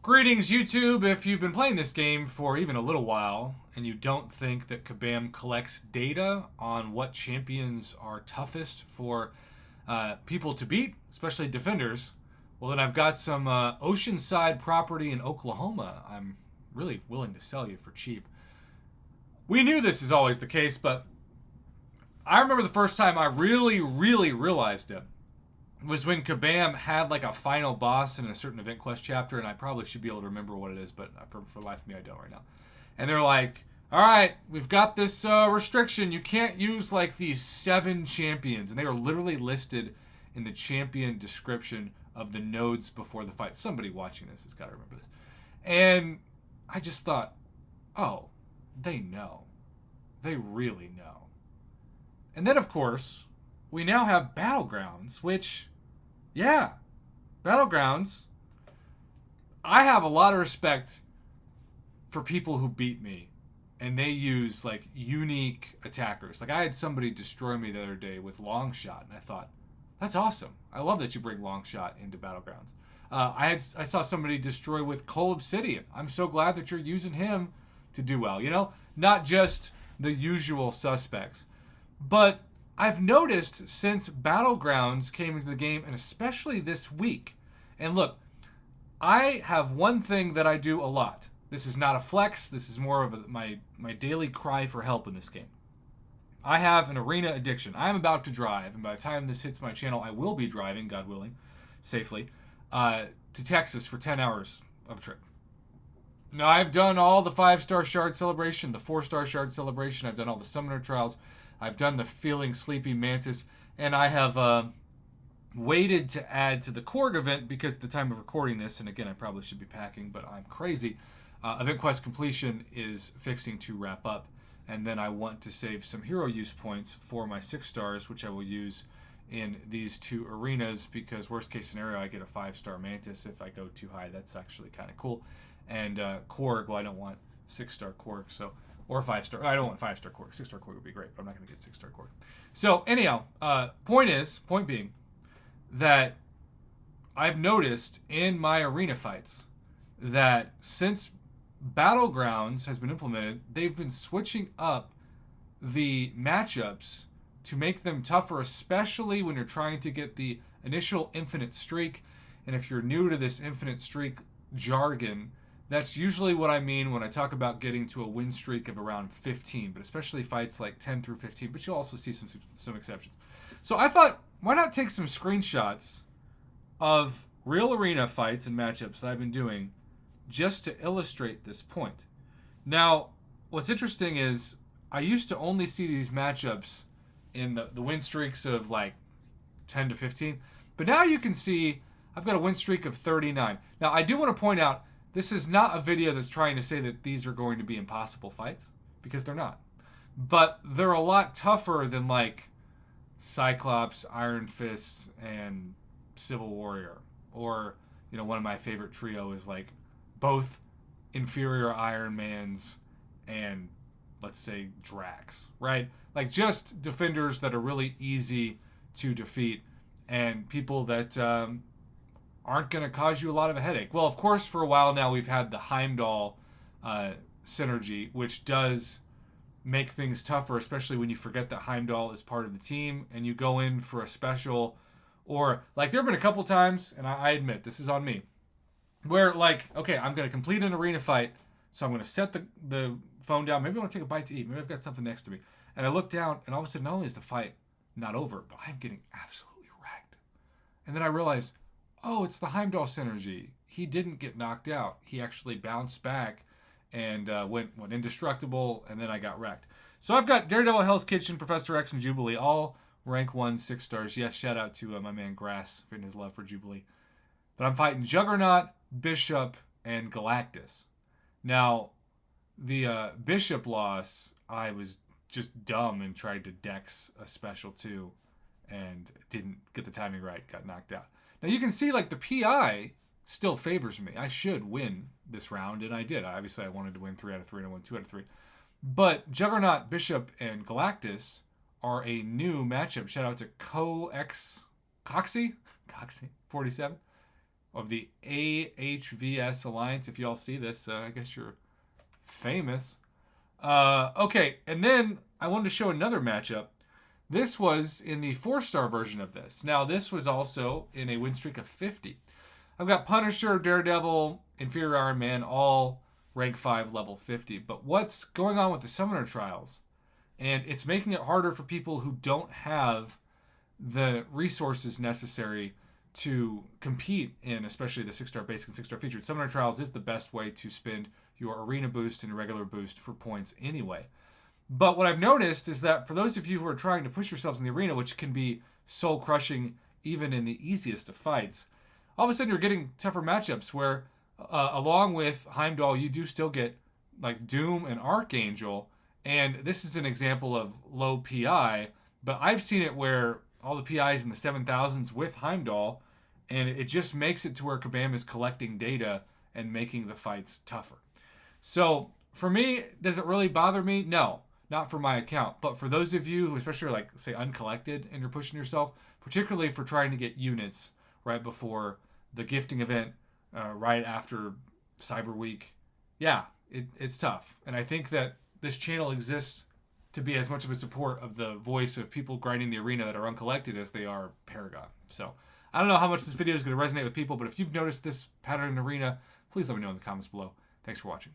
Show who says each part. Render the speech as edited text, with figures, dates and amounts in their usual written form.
Speaker 1: Greetings, YouTube. If you've been playing this game for even a little while and you don't think that Kabam collects data on what champions are toughest for people to beat, especially defenders, well, then I've got some oceanside property in Oklahoma I'm really willing to sell you for cheap. We knew this is always the case, but I remember the first time I really realized it was when Kabam had like a final boss in a certain event quest chapter, and I probably should be able to remember what it is, but for the life of me, I don't right now. And they're like, all right, we've got this restriction. You can't use like these 7 champions. And they are literally listed in the champion description of the nodes before the fight. Somebody watching this has got to remember this. And I just thought, oh, they know. They really know. And then, of course, we now have Battlegrounds, which, yeah, Battlegrounds, I have a lot of respect for people who beat me and they use like unique attackers. Like I had somebody destroy me the other day with long shot, and I thought, that's awesome. I love that you bring long shot into Battlegrounds. I saw somebody destroy with Coal Obsidian. I'm so glad that you're using him to do well, you know? Not just the usual suspects. But I've noticed since Battlegrounds came into the game, and especially this week, and look, I have one thing that I do a lot. This is not a flex. This is more of my daily cry for help in this game. I have an arena addiction. I am about to drive, and by the time this hits my channel, I will be driving, God willing, safely, to Texas for 10 hours of a trip. Now, I've done all the 5-star shard celebration, the 4-star shard celebration. I've done all the summoner trials. I've done the Feeling Sleepy Mantis, and I have waited to add to the Korg event because at the time of recording this, and again, I probably should be packing, but I'm crazy, event quest completion is fixing to wrap up, and then I want to save some hero use points for my 6 stars, which I will use in these 2 arenas because worst case scenario, I get a 5-star Mantis if I go too high. That's actually kind of cool. And Korg, well, I don't want 6-star Korg, so... Or 5-star. I don't want 5-star Korg. 6-star Korg would be great, but I'm not going to get 6-star Korg. So anyhow, point being, that I've noticed in my arena fights that since Battlegrounds has been implemented, they've been switching up the matchups to make them tougher, especially when you're trying to get the initial infinite streak. And if you're new to this infinite streak jargon, that's usually what I mean when I talk about getting to a win streak of around 15, but especially fights like 10 through 15, but you'll also see some exceptions. So I thought, why not take some screenshots of real arena fights and matchups that I've been doing just to illustrate this point. Now, what's interesting is I used to only see these matchups in the win streaks of like 10 to 15, but now you can see I've got a win streak of 39. Now, I do want to point out, this is not a video that's trying to say that these are going to be impossible fights, because they're not. But they're a lot tougher than like Cyclops, Iron Fist, and Civil Warrior. Or, you know, one of my favorite trio is like both inferior Iron Mans and, let's say, Drax, right? Like just defenders that are really easy to defeat and people that... aren't going to cause you a lot of a headache. Well, of course, for a while now, we've had the Heimdall synergy, which does make things tougher, especially when you forget that Heimdall is part of the team and you go in for a special, or like there have been a couple times, and I admit this is on me, where like, okay, I'm going to complete an arena fight, so I'm going to set the phone down. Maybe I want to take a bite to eat. Maybe I've got something next to me. And I look down, and all of a sudden, not only is the fight not over, but I'm getting absolutely wrecked. And then I realize, oh, it's the Heimdall synergy. He didn't get knocked out. He actually bounced back and went indestructible, and then I got wrecked. So I've got Daredevil, Hell's Kitchen, Professor X, and Jubilee, all rank 1, 6 stars. Yes, shout out to my man Grass for his love for Jubilee. But I'm fighting Juggernaut, Bishop, and Galactus. Now, the Bishop loss, I was just dumb and tried to dex a special too, and didn't get the timing right, got knocked out. Now you can see like the PI still favors me. I should win this round, and I did. Obviously, I wanted to win 3 out of 3, and I won 2 out of 3. But Juggernaut, Bishop, and Galactus are a new matchup. Shout out to Coxie 47. of the AHVS Alliance. If y'all see this, I guess you're famous. Okay, and then I wanted to show another matchup. This was in the 4-star version of this. Now, this was also in a win streak of 50. I've got Punisher, Daredevil, Inferior Iron Man, all rank 5, level 50. But what's going on with the Summoner Trials? And it's making it harder for people who don't have the resources necessary to compete in, especially the 6-star basic and 6-star featured. Summoner Trials is the best way to spend your arena boost and regular boost for points anyway. But what I've noticed is that for those of you who are trying to push yourselves in the arena, which can be soul-crushing even in the easiest of fights, all of a sudden you're getting tougher matchups where, along with Heimdall, you do still get like Doom and Archangel. And this is an example of low PI, but I've seen it where all the PIs in the 7,000s with Heimdall, and it just makes it to where Kabam is collecting data and making the fights tougher. So for me, does it really bother me? No, not for my account. But for those of you who especially are like, say, uncollected and you're pushing yourself, particularly for trying to get units right before the gifting event, right after Cyber Week, yeah, it's tough. And I think that this channel exists to be as much of a support of the voice of people grinding the arena that are uncollected as they are Paragon. So I don't know how much this video is going to resonate with people, but if you've noticed this pattern in arena, please let me know in the comments below. Thanks for watching.